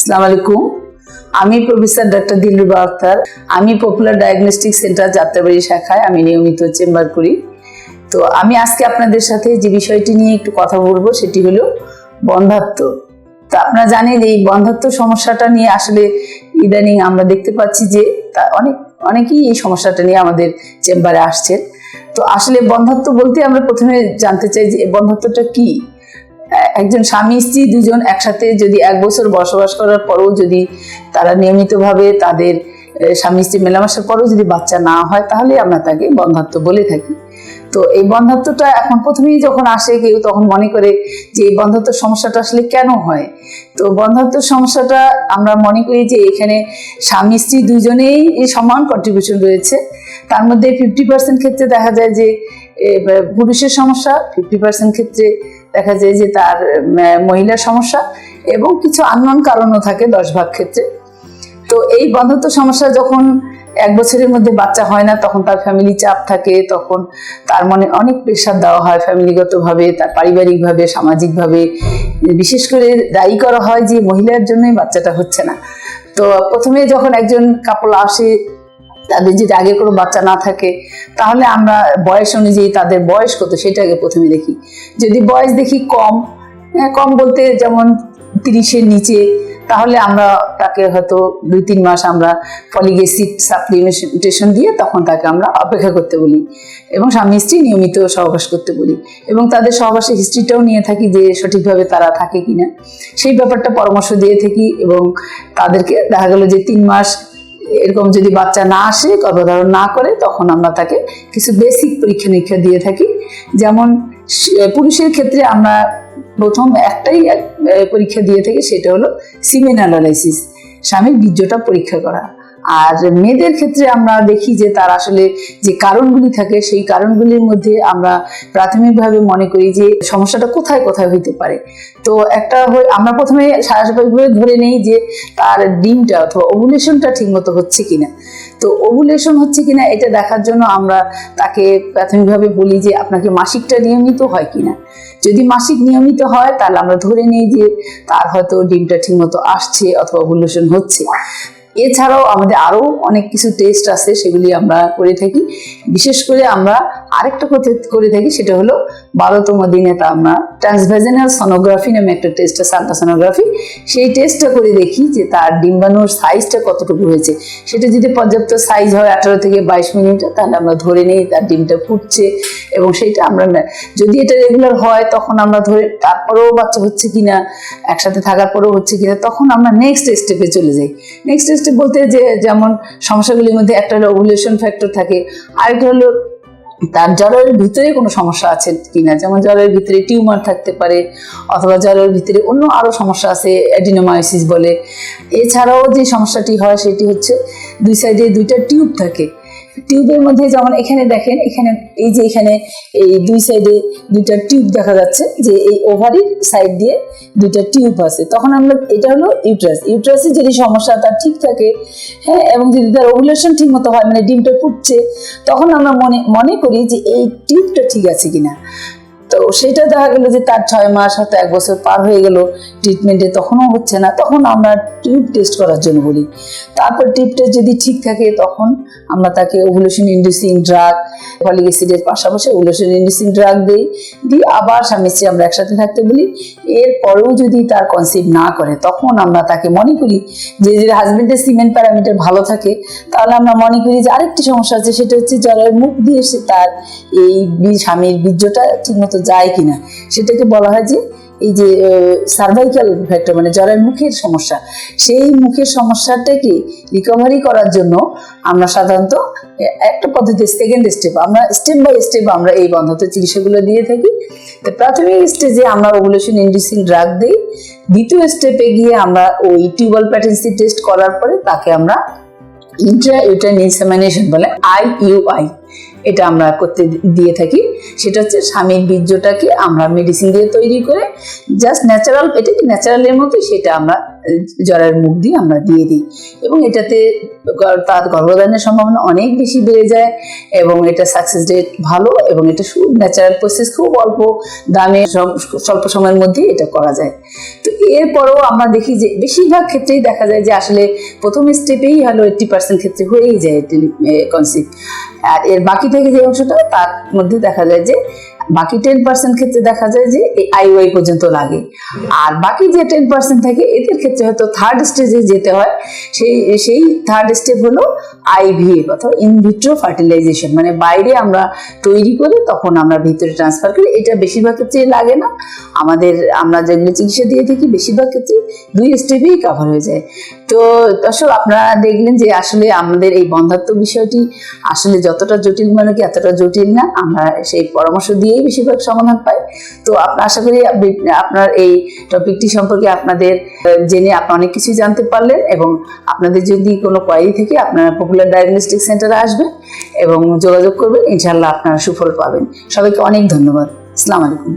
আসসালামু আলাইকুম। আমি প্রফেসর ডক্টর দিলরুবা আক্তার। আমি পপুলার ডায়াগনস্টিক সেন্টার যাত্রাবাড়ি শাখায় আমি নিয়মিত চেম্বার করি। তো আমি আজকে আপনাদের সাথে যে বিষয়টি নিয়ে একটু কথা বলবো সেটি হলো বন্ধ্যাত্ব। তো আপনারা জানেন এই বন্ধ্যাত্ব সমস্যাটা নিয়ে আসলে ইদানিং আমরা দেখতে পাচ্ছি যে অনেকেই এই সমস্যাটা নিয়ে আমাদের চেম্বারে আসছেন। তো আসলে বন্ধ্যাত্ব বলতে আমরা প্রথমে জানতে চাই যে বন্ধ্যাত্বটা কি। একজন স্বামী স্ত্রী দুজন একসাথে যদি 1 বছর বসবাস করার পরেও যদি তারা নিয়মিতভাবে তাদের স্বামী স্ত্রী মেলামেশার পরেও যদি বাচ্চা না হয় তাহলে আমরা তাকে বন্ধ্যাত্ব বলে থাকি। তো এই বন্ধ্যাত্বটা এখন প্রথমেই যখন আসে কেউ তখন মনে করে যে এই বন্ধ্যাত্ব সমস্যাটা আসলে কেন হয়। তো বন্ধ্যাত্ব সমস্যাটা আমরা মনে করি যে এখানে স্বামী স্ত্রী দুজনেই সমান কন্ট্রিবিউশন রয়েছে। তার মধ্যে 50% ক্ষেত্রে দেখা যায় যে পুরুষের সমস্যা, 50% ক্ষেত্রে দেখা যায় যে তার মহিলার সমস্যা, এবং কিছু আননোন কারণও থাকে 10 ভাগ ক্ষেত্রে। তো এই বন্ধ্যাত্ব সমস্যা যখন 1 বছরের মধ্যে বাচ্চা হয় না তখন তার ফ্যামিলি চাপ থাকে, তখন তার মনে অনেক প্রেশার দেওয়া হয় ফ্যামিলিগতভাবে, তার পারিবারিকভাবে, সামাজিকভাবে। বিশেষ করে দায়ী করা হয় যে মহিলার জন্যই বাচ্চাটা হচ্ছে না। তো প্রথমে যখন একজন কাপল আসে তাদের যদি আগে কোনো বাচ্চা না থাকে তাহলে আমরা বয়স অনুযায়ী তাদের বয়স কত সেটাকে প্রথমে দেখি। যদি বয়স দেখি কম বলতে যেমন 30-এর নিচে, তাহলে আমরা তাকে হয়তো 2-3 মাস আমরা ফলিক অ্যাসিড সাপ্লিমেন্টেশন দিয়ে তখন তাকে আমরা অপেক্ষা করতে বলি এবং স্বামী স্ত্রী নিয়মিত সহবাস করতে বলি এবং তাদের সহবাসের হিস্ট্রিটাও নিয়ে থাকি যে সঠিকভাবে তারা থাকে কিনা সেই ব্যাপারটা পরামর্শ দিয়ে থাকি। এবং তাদেরকে দেখা গেল যে 3 মাস এরকম যদি বাচ্চা না আসে, গর্ভধারণ না করে, তখন আমরা তাকে কিছু বেসিক পরীক্ষা নিরীক্ষা দিয়ে থাকি। যেমন পুরুষের ক্ষেত্রে আমরা প্রথম একটাই পরীক্ষা দিয়ে থাকি, সেটা হলো সিমেন অ্যানালাইসিস, স্বামীর বীর্যটা পরীক্ষা করা। আর মেয়েদের ক্ষেত্রে আমরা দেখি যে তার আসলে যে কারণগুলি থাকে সেই কারণগুলির মধ্যে আমরা প্রাথমিকভাবে মনে করি যে সমস্যাটা কোথায় কোথায় হইতে পারে। তো আমরা প্রথমে স্বাভাবিকভাবে ধরে নেই যে তার ডিমটা অথবা ওভুলেশনটা ঠিকমতো হচ্ছে কিনা। তো ওভুলেশন হচ্ছে কিনা এটা দেখার জন্য আমরা তাকে প্রাথমিকভাবে বলি যে আপনাকে মাসিকটা নিয়মিত হয় কিনা। যদি মাসিক নিয়মিত হয় তাহলে আমরা ধরে নিই যে তার হয়তো ডিমটা ঠিকমতো আসছে অথবা ওভুলেশন হচ্ছে। এছাড়াও আমাদের আরো অনেক কিছু টেস্ট আছে, সেগুলি আমরা করে থাকি। বিশেষ করে আমরা আরেকটা করে থাকি, সেটা হলো 12তম দিনে আমরা ট্রান্সভ্যাজিনাল সোনোগ্রাফি নামে একটা টেস্ট আছে, আল্ট্রাসোনোগ্রাফি। সেই টেস্টটা করে দেখি যে তার ডিম্বাণুর সাইজটা কতটুকু হয়েছে। সেটা যদি পর্যাপ্ত সাইজ হয় 18 থেকে 22 মিনিট, তাহলে আমরা ধরে নিই তার ডিমটা ফুটছে। এবং সেইটা আমরা যদি এটা রেগুলার হয় তখন আমরা ধরে তারপরেও বাচ্চা হচ্ছে কিনা, একসাথে থাকার পরেও হচ্ছে কিনা, তখন আমরা নেক্সট স্টেপে চলে যাই। নেক্সট স্টেপ বলতে যে যেমন সমস্যাগুলির মধ্যে একটা হলো ওভুলেশন ফ্যাক্টর থাকে, আরেকটা হলো তার জলের ভিতরে কোনো সমস্যা আছে কিনা, যেমন জলের ভিতরে টিউমার থাকতে পারে অথবা জলের ভিতরে অন্য আরো সমস্যা আছে, অ্যাডিনোমায়োসিস বলে। এছাড়াও যে সমস্যাটি হয় সেটি হচ্ছে 2 সাইডে 2টা টিউব থাকে। টিউবের মধ্যে যেমন এখানে দেখেন, এখানে এই 2 সাইডে 2টা টিউব দেখা যাচ্ছে, যে এই ওভারির সাইড দিয়ে 2টা টিউব আছে। তখন আমরা এটা হলো ইউট্রাসের যদি সমস্যা তার ঠিক থাকে, হ্যাঁ, এবং যদি তার ওভুলেশন ঠিক মতো হয়, মানে ডিমটা ফুটছে, তখন আমরা মনে করি যে এই টিউবটা ঠিক আছে কিনা। তো সেটা দেখা গেল যে তার 6 মাস হয়তো 1 বছর পার হয়ে গেল ট্রিটমেন্টে, তখনও হচ্ছে না, তখন আমরা টিউব টেস্ট করার জন্য বলি। তারপর টিউবটা যদি ঠিক থাকে তখন আমরা তাকে ওভুলেশন ইন্ডিউসিং ড্রাগ, ফলিক অ্যাসিডের পাশাপাশি ওভুলেশন ইন্ডিউসিং ড্রাগ দিই আবার স্বামী স্ত্রী আমরা একসাথে থাকতে বলি। এরপরেও যদি তার কনসিভ না করে তখন আমরা তাকে মনে করি যে যদি হাজবেন্ডের সিমেন প্যারামিটার ভালো থাকে তাহলে আমরা মনে করি যে আরেকটি সমস্যা আছে, সেটা হচ্ছে জলের মুখ দিয়ে তার এই স্বামীর বীর্যটা ঠিকমতো যায় কিনা। সেটাকে বলা হয় যে এই যে সার্ভাইকাল ফ্যাক্টর, মানে জলের মুখের সমস্যা। সেই মুখের সমস্যাটাকে রিকভারি করার জন্য আমরা সাধারণত একটা পদ্ধতি, সেকেন্ড স্টেপ, আমরা স্টেপ বাই স্টেপ আমরা এই বন্ধ্যাত্ব চিকিৎসাগুলো দিয়ে থাকি। তো প্রাথমিক স্টেজে আমরা ওভুলেশন ইন্ডিউসিং ড্রাগ দিই। দ্বিতীয় স্টেপে গিয়ে আমরা ওই টিউবাল প্যাটেন্সি টেস্ট করার পরে তাকে আমরা ইন্ট্রা-ইউটেরাইন ইনসেমিনেশন বলে IUI, এটা আমরা করতে দিয়ে থাকি। সেটা হচ্ছে স্বামীর বীর্যটাকে আমরা মেডিসিন দিয়ে তৈরি করে জাস্ট ন্যাচারাল, এটা কি ন্যাচারালের মতো, সেটা আমরা জরায়ুর মুখ দিয়ে আমরা দিয়ে দিই এবং এটাতে তার গর্ভধারণের সম্ভাবনা অনেক বেশি বেড়ে যায় এবং এটা সাকসেস রেট ভালো এবং এটা খুব ন্যাচারাল প্রসেস, খুব অল্প দামে স্বল্প সময়ের মধ্যে এটা করা যায়। তো এরপরেও আমরা দেখি যে বেশিরভাগ ক্ষেত্রেই দেখা যায় যে আসলে প্রথম স্টেপেই হলো 80% ক্ষেত্রে হয়েই যায় কনসিভ, আর এর বাকি থেকে যে অংশটা তার মধ্যে দেখা যায় যে বাকি 10% ক্ষেত্রে দেখা যায় যে এই আইওআই পর্যন্ত লাগে, আর বাকি যে 10% থাকে এদের ক্ষেত্রে হয়তো থার্ড স্টেজে যেতে হয়। সেই থার্ড স্টেপ হলো আইভিএফ অথবা ইনভিট্রো ফার্টিলাইজেশন, মানে বাইরে আমরা তৈরি করে তখন আমরা ভিতরে ট্রান্সফার করি। এটা বেশিরভাগ ক্ষেত্রে লাগে না, আমরা যেগুলো চিকিৎসা দিয়ে থাকি বেশিরভাগ ক্ষেত্রে 2 স্টেপেই কভার হয়ে যায়। তো দর্শক, আপনারা দেখলেন যে আসলে আমাদের এই বন্ধ্যাত্ব বিষয়টি আসলে যতটা জটিল মানে কি এতটা জটিল না, আমরা সেই পরামর্শ দিয়েই বেশিরভাগ সমাধান পাই। তো আশা করি আপনার এই টপিকটি সম্পর্কে আপনাদের জেনে আপনি অনেক কিছু জানতে পারলেন এবং আপনাদের যদি কোনো কোয়ারি থেকে আপনারা পপুলার ডায়াগনস্টিক সেন্টারে আসবেন এবং যোগাযোগ করবেন, ইনশাআল্লাহ আপনারা সুফল পাবেন। সবাইকে অনেক ধন্যবাদ। আসসালামু আলাইকুম।